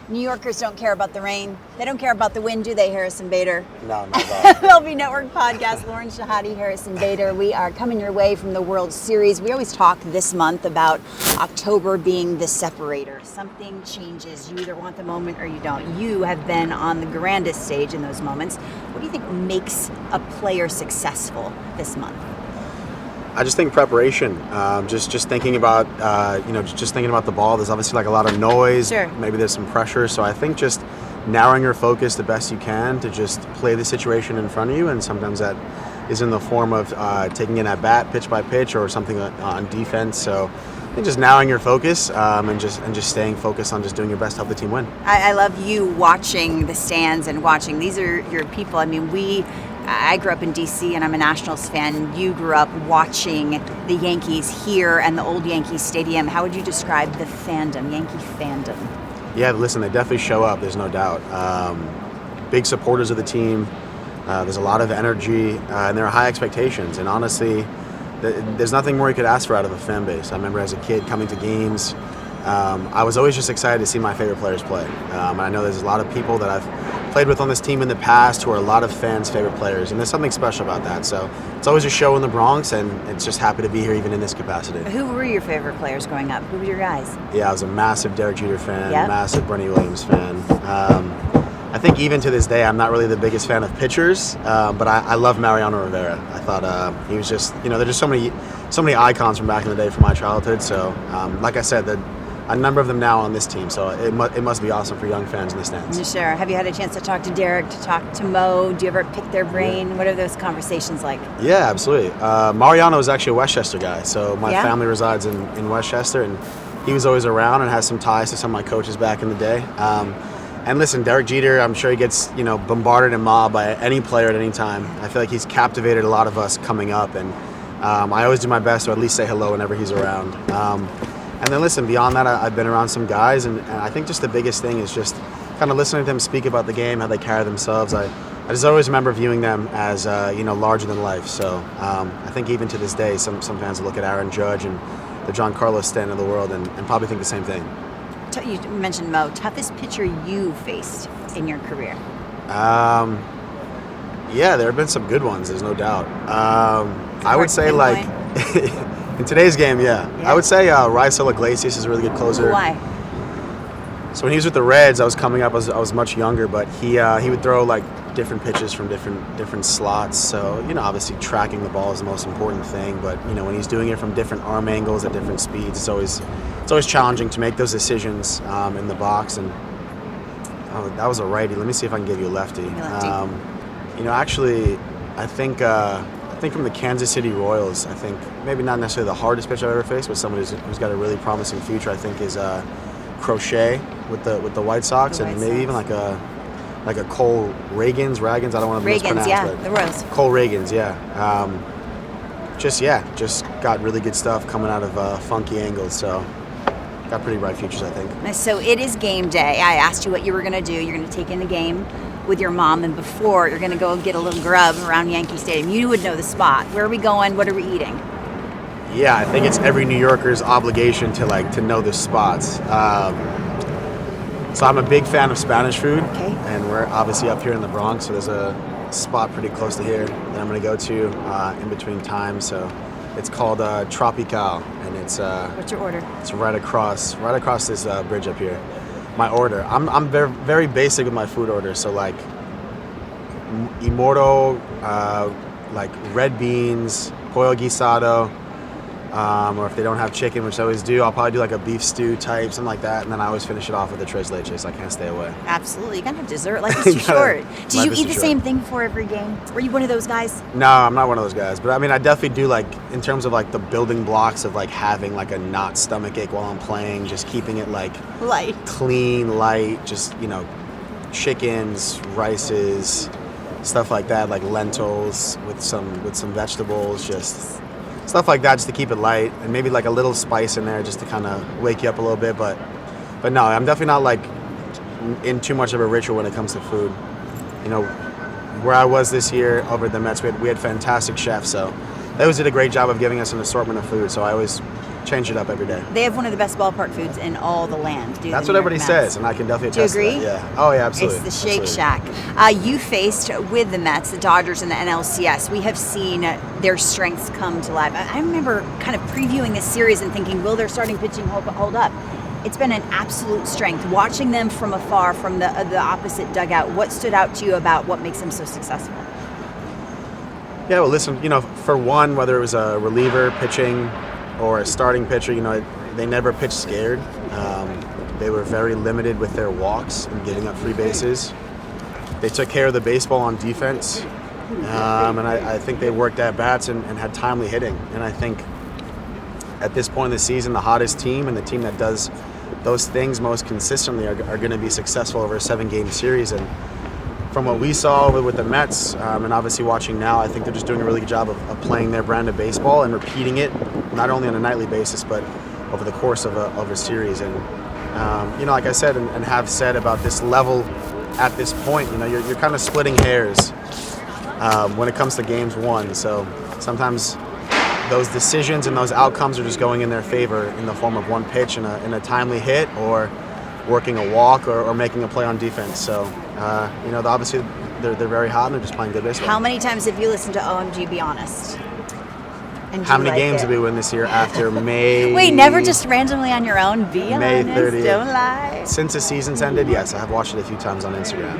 New Yorkers don't care about the rain. They don't care about the wind, do they, Harrison Bader? No, not at all. MLB Network Podcast, Lauren Shehadi, Harrison Bader. We are coming your way from the World Series. We always talk this month about October being the separator. Something changes. You either want the moment or you don't. You have been on the grandest stage in those moments. What do you think makes a player successful this month? I just think preparation. Just thinking about just thinking about the ball. There's obviously like a lot of noise. Sure. Maybe there's some pressure. So I think just narrowing your focus the best you can to just play the situation in front of you, and sometimes that is in the form of taking an at bat pitch by pitch or something on defense. So I think just narrowing your focus and just staying focused on just doing your best to help the team win. I love you watching the stands and watching. These are your people. I mean, I grew up in D.C. and I'm a Nationals fan. You grew up watching the Yankees here and the old Yankee Stadium. How would you describe the fandom, Yankee fandom? Yeah, listen, they definitely show up. There's no doubt. Big supporters of the team. There's a lot of energy, and there are high expectations. And honestly, there's nothing more you could ask for out of a fan base. I remember as a kid coming to games, I was always just excited to see my favorite players play. And I know there's a lot of people that I've played with on this team in the past who are a lot of fans' favorite players, and there's something special about that. So it's always a show in the Bronx, and it's just happy to be here even in this capacity. Who were your favorite players growing up? Who were your guys? Yeah, I was a massive Derek Jeter fan, Yep. massive Bernie Williams fan. I think even to this day, I'm not really the biggest fan of pitchers, but I love Mariano Rivera. I thought he was just, there's just so many icons from back in the day from my childhood. So, like I said, a number of them now on this team, so it must be awesome for young fans in the stands. Sure. Have you had a chance to talk to Derek, to talk to Mo? Do you ever pick their brain? Yeah. What are those conversations like? Yeah, absolutely. Mariano is actually a Westchester guy, so my Yeah? family resides in Westchester, and he was always around and has some ties to some of my coaches back in the day. And listen, Derek Jeter, I'm sure he gets bombarded and mobbed by any player at any time. I feel like he's captivated a lot of us coming up, and I always do my best to at least say hello whenever he's around. And then listen, beyond that, I've been around some guys, and I think just the biggest thing is just kind of listening to them speak about the game, how they carry themselves. I just always remember viewing them as larger than life. So I think even to this day, some fans look at Aaron Judge and the Giancarlo Stanton of the world and probably think the same thing. You mentioned Mo. Toughest pitcher you faced in your career? Yeah, there have been some good ones. There's no doubt. I would say in today's game, yeah. I would say Raisel Iglesias is a really good closer. Why? So when he was with the Reds, I was coming up. I was much younger, but he would throw like different pitches from different slots. So obviously tracking the ball is the most important thing. But when he's doing it from different arm angles at different speeds, it's always challenging to make those decisions in the box. And that was a righty. Let me see if I can give you a lefty. Actually, I think from the Kansas City Royals, I think maybe not necessarily the hardest pitch I've ever faced, but somebody who's got a really promising future, I think, is Crochet with the White Sox, and maybe even like a Cole Ragans. I don't want to mispronounce, but the Royals. Cole Ragans, yeah. Just got really good stuff coming out of funky angles, so got pretty bright futures, I think. So it is game day. I asked you what you were going to do. You're going to take in the game with your mom, and before you're going to go get a little grub around Yankee Stadium. You would know the spot. Where are we going? What are we eating? Yeah, I think it's every New Yorker's obligation to know the spots. So I'm a big fan of Spanish food, and we're obviously up here in the Bronx, so there's a spot pretty close to here that I'm going to go to in between times. So it's called Tropical, and it's what's your order? It's right across this bridge up here. My order. I'm very, very basic with my food order. So like Immortal, like red beans, pollo guisado, or if they don't have chicken, which I always do, I'll probably do like a beef stew type, something like that, and then I always finish it off with a tres leches, so I can't stay away. Absolutely. You gotta have dessert. Life is too short. Did you eat the same thing before every game? Were you one of those guys? No, I'm not one of those guys, but I mean, I definitely do, like, in terms of like the building blocks of like having like a not stomach ache while I'm playing, just keeping it like light, clean, light, just chickens, rices, stuff like that, like lentils with some vegetables, just stuff like that, just to keep it light, and maybe like a little spice in there just to kind of wake you up a little bit. But no, I'm definitely not like in too much of a ritual when it comes to food. Where I was this year over at the Mets, we had fantastic chefs, so they always did a great job of giving us an assortment of food. So I always change it up every day. They have one of the best ballpark foods in all the land. That's what everybody says, and I can definitely attest to that. Do you agree? Yeah. Oh, yeah, absolutely. It's the Shake Shack. You faced with the Mets, the Dodgers, and the NLCS. We have seen their strengths come to life. I remember kind of previewing this series and thinking, will their starting pitching hold up? It's been an absolute strength. Watching them from afar, from the opposite dugout, what stood out to you about what makes them so successful? Yeah, well, listen, for one, whether it was a reliever pitching or a starting pitcher, they never pitched scared. They were very limited with their walks and giving up free bases. They took care of the baseball on defense, and I think they worked at bats and had timely hitting. And I think at this point in the season, the hottest team and the team that does those things most consistently are going to be successful over a 7-game series. And from what we saw with the Mets, and obviously watching now, I think they're just doing a really good job of playing their brand of baseball and repeating it, not only on a nightly basis, but over the course of a series. And, like I said and have said about this level at this point, you're kind of splitting hairs when it comes to games won. So sometimes those decisions and those outcomes are just going in their favor in the form of one pitch and a timely hit or working a walk or making a play on defense. So, obviously they're very hot and they're just playing good baseball. How many times have you listened to OMG Be Honest? And how many games did we win this year after May? Wait, never just randomly on your own? Be May honest, 30th. Don't lie. Since the season's ended, yes, I have watched it a few times on Instagram.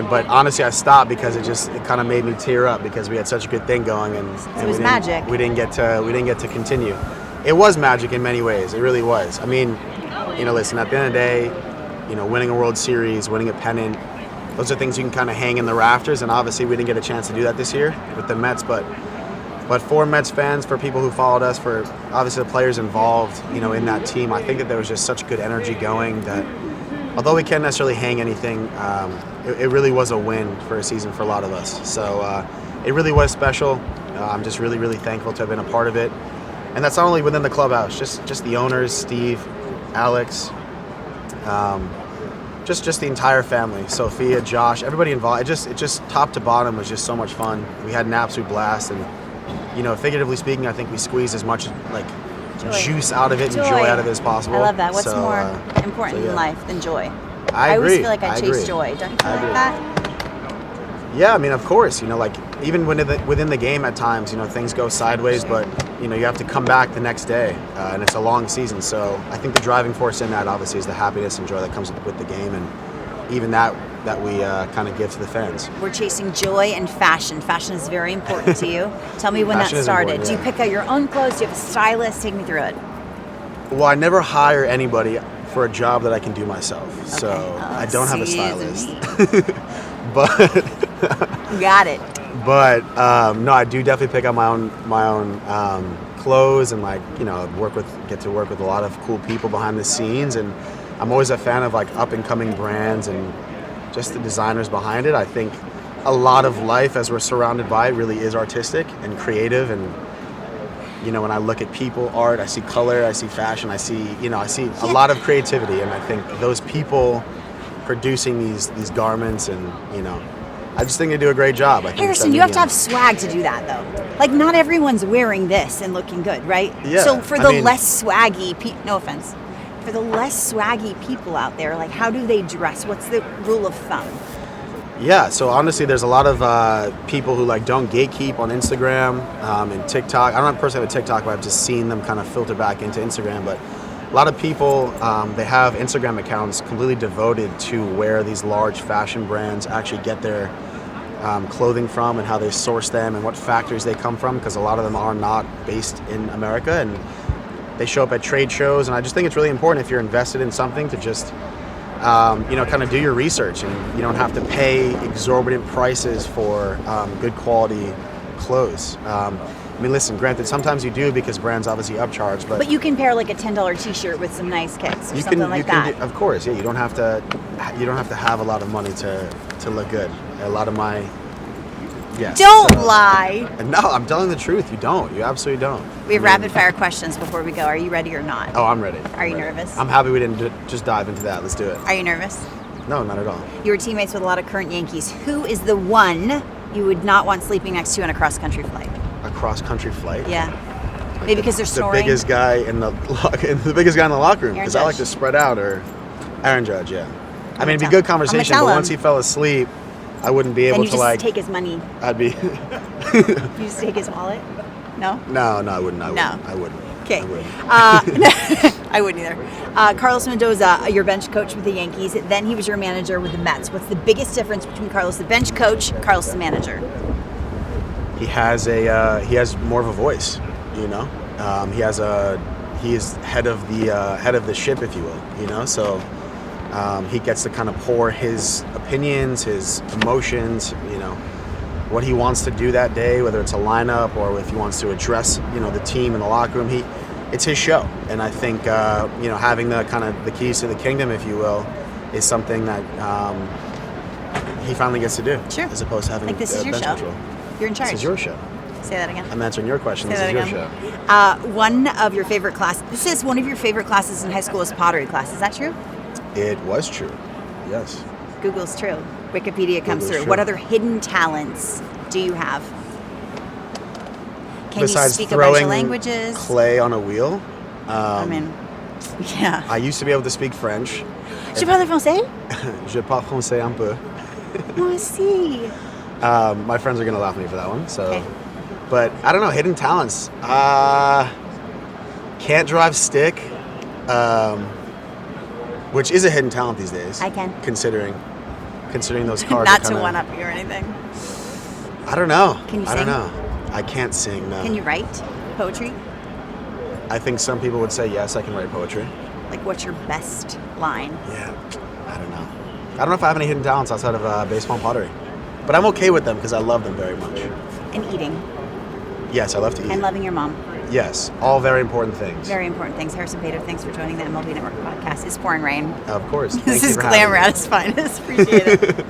But honestly, I stopped because it kind of made me tear up because we had such a good thing going and it was magic. We didn't get to continue. It was magic in many ways. It really was. I mean, listen, at the end of the day, winning a World Series, winning a pennant, those are things you can kind of hang in the rafters. And obviously, we didn't get a chance to do that this year with the Mets. But for Mets fans, for people who followed us, for obviously the players involved, in that team, I think that there was just such good energy going that although we can't necessarily hang anything, it really was a win for a season for a lot of us. So it really was special. I'm just really, really thankful to have been a part of it. And that's not only within the clubhouse, just the owners, Steve, Alex, just the entire family, Sophia, Josh, everybody involved. It just top to bottom was just so much fun. We had an absolute blast, and figuratively speaking, I think we squeezed as much juice out of it and joy out of it as possible. I love that. What's more important in life than joy? I always agree. feel like I chase joy. Don't you feel like that? Yeah, I mean, of course. Even within the game at times, things go sideways, but you have to come back the next day, and it's a long season. So I think the driving force in that obviously is the happiness and joy that comes with the game, and even that we kind of give to the fans. We're chasing joy and fashion. Fashion is very important to you. Tell me when that started. Do you pick out your own clothes? Do you have a stylist? Take me through it. Well, I never hire anybody for a job that I can do myself, so I don't have a stylist. But got it. But no, I do definitely pick out my own clothes and get to work with a lot of cool people behind the scenes, and I'm always a fan of up and coming brands and just the designers behind it. I think a lot of life as we're surrounded by it really is artistic and creative, and when I look at people, art, I see color, I see fashion, I see a lot of creativity, and I think those people producing these garments and I just think they do a great job. Harrison, you have to have swag to do that, though. Not everyone's wearing this and looking good, right? Yeah. So for the less swaggy, no offense, for the less swaggy people out there, how do they dress? What's the rule of thumb? Yeah, so honestly, there's a lot of people who don't gatekeep on Instagram and TikTok. I don't personally have a TikTok, but I've just seen them kind of filter back into Instagram. But a lot of people, they have Instagram accounts completely devoted to where these large fashion brands actually get their clothing from and how they source them and what factories they come from, because a lot of them are not based in America, and they show up at trade shows. And I just think it's really important if you're invested in something to just kind of do your research, and you don't have to pay exorbitant prices for good quality clothes. I mean, listen, granted, sometimes you do because brands obviously upcharge, but you can pair a $10 T-shirt with some nice kicks or something like that. Of course, yeah. You don't have to have a lot of money to look good. A lot of my Don't lie. No, I'm telling the truth. You don't. You absolutely don't. We have rapid fire questions before we go. Are you ready or not? Oh, I'm ready. Are you nervous? I'm happy we didn't just dive into that. Let's do it. Are you nervous? No, not at all. You were teammates with a lot of current Yankees. Who is the one you would not want sleeping next to on a cross-country flight? A cross-country flight? Yeah. Maybe because they're the snoring. biggest guy in the locker room, Aaron because I like Judge. to spread out. Or Aaron Judge, yeah. I mean, it'd be tell- good I'm gonna conversation, tell but him. once he fell asleep, I wouldn't be Then able you to just take his money. I'd be. You just take his wallet? No? No, I wouldn't. I wouldn't. Okay. I wouldn't. I wouldn't either. Carlos Mendoza, your bench coach with the Yankees. Then he was your manager with the Mets. What's the biggest difference between Carlos the bench coach, Carlos the manager? He has more of a voice, you know. He is head of the ship, if you will, you know. So he gets to kind of pour his opinions, his emotions, you know, what he wants to do that day, whether it's a lineup or if he wants to address, you know, the team in the locker room. It's his show, and I think you know, having the keys to the kingdom, if you will, is something that he finally gets to do. Sure. As opposed to having Like, this is your bench show. control. You're in charge. This is your show. Say that again. I'm answering your question. Say This is that your again. show. One of your favorite classes. This is one of your favorite classes in high school is pottery class. Is that true? It was true. Yes. Google's true. Wikipedia comes Google's through. true. What other hidden talents do you have? Can Besides you speak a bunch throwing of languages? clay on a wheel, I mean, yeah. I used to be able to speak French. Je parle français? Je parle français un peu. Moi aussi. My friends are gonna laugh at me for that one. So, Okay. but I don't know, hidden talents. Can't drive stick, which is a hidden talent these days. I can. Considering those cars. Not are to kinda, one up you or anything. I don't know. Can you I don't sing? know. I can't sing. No. Can you write poetry? I think some people would say yes. I can write poetry. Like, what's your best line? Yeah. I don't know. I don't know if I have any hidden talents outside of baseball and pottery, but I'm okay with them because I love them very much. And eating. Yes, I love to eat. And loving your mom. Yes, all very important things. Very important things. Harrison Bader, thanks for joining the MLB Network Podcast. It's pouring rain. Of course. This Thank you is for having Glamour me. at its finest. Appreciate it.